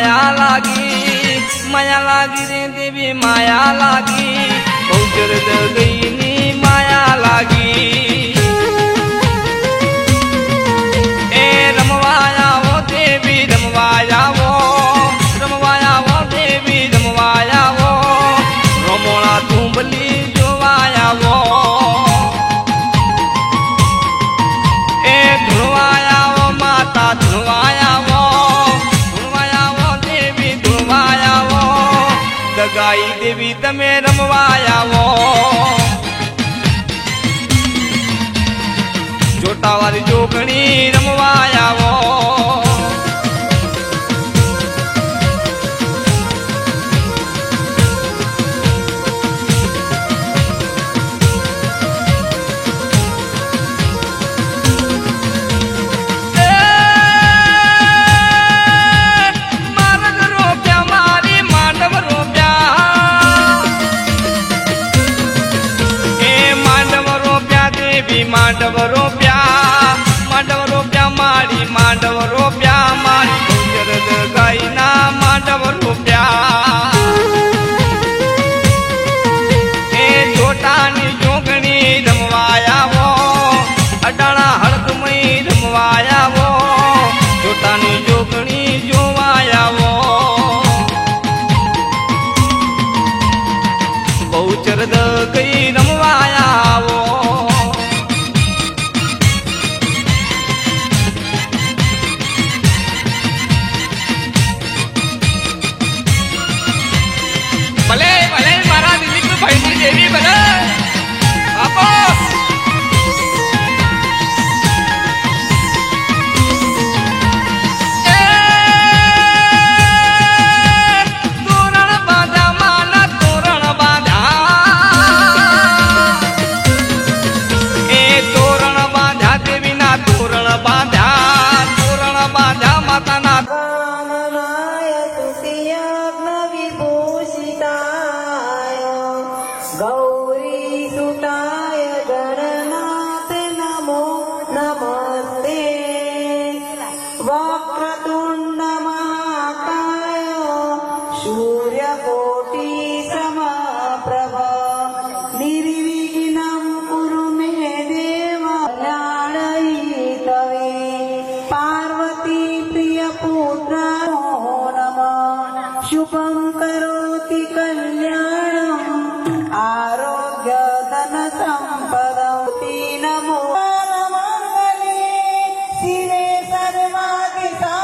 माया लागी रे देवी माया लागी बहुचर गई नी माया लागी ए रमवाया वो देवी रमवाया वो देवी रमवाया वो रमोड़ा तुंबली जोवाया वो ए धुलवाया वो माता धुलवाया वो देवी धुलवाया वो दगाई देवी तमे रमवाया वो जोटा वाली जोगणी रमवाया वो मांडव रोप्या मारी जरद गाईना मांडव रोप्या ए छोटानी जोगणी रमवाया वो अडाणा हड़कमई रमवाया वो छोटानी जोगणी जोवाया वो बहुचरद गई रमवाया वो भले भले मारा दिलीप भाई देवी भले आपो तोरण बांधा माना तोरण बांधा ए तोरण बांधा देवी ना तोरण बांधा माता ना गौरी सुताय गणनाथ नमो नमस्ते वक्रतुंड महाकाय सूर्यकोटि समप्रभ निर्विघ्नं कुरु मे देव कल्याणयितवे पार्वती प्रियपुत्र नमः शुभं करोति कल्याणम् आरोग्य धन संपदौती नमो मंगले शिवे सर्वाधिसा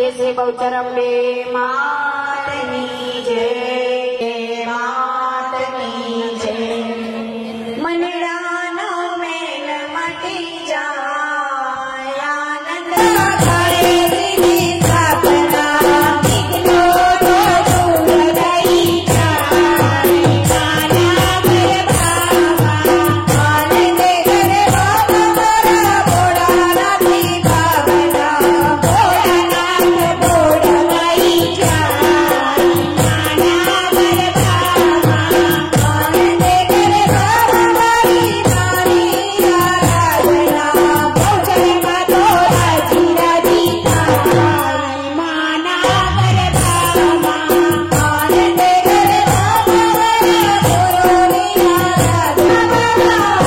पहिले से बहुचरंबे मातनी जय मातनी जय मनडानो मेल मटी जाय आनंद करे दिने स्थापना निकलो तो दूर गई जाय नाना कर भावा आनंद कर बाबा मरा बोड़ा नाथी भावना बोड़ा नाथ बोड़ा गई जाय नाना कर भावा आनंद कर बाबा मरी नानी आराधना बहुचर मातो राजी राजी थाय माना कर भावा आनंद कर बाबा मरा बोरोनी आराधना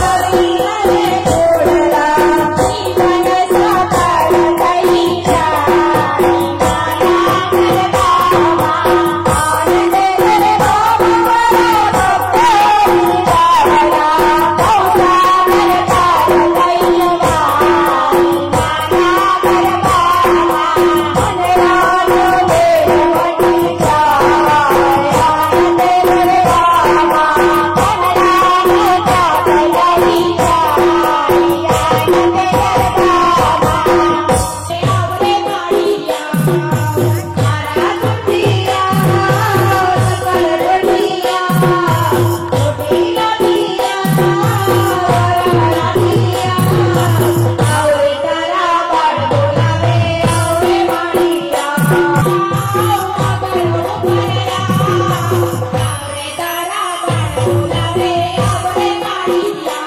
हरी हरे बोड़ा जीवन साकार कई जाय माना कर भावा आनंद कर बाबा मरा भक्तोनी वाला बहुसा कर पार कई वाय माना कर भावा मनरानो मेल मटी जाय आनंद कर भावा मनरानो जात गई जाय आनंद कर भावा आवरे माड़िया तारा सुतिया सकल रोटिया रोटी लाटिया रातिया आवरे तारा बाड़ बोलावे आवरे माड़िया आवरे तारा बाड़ बोलावे आवरे माड़िया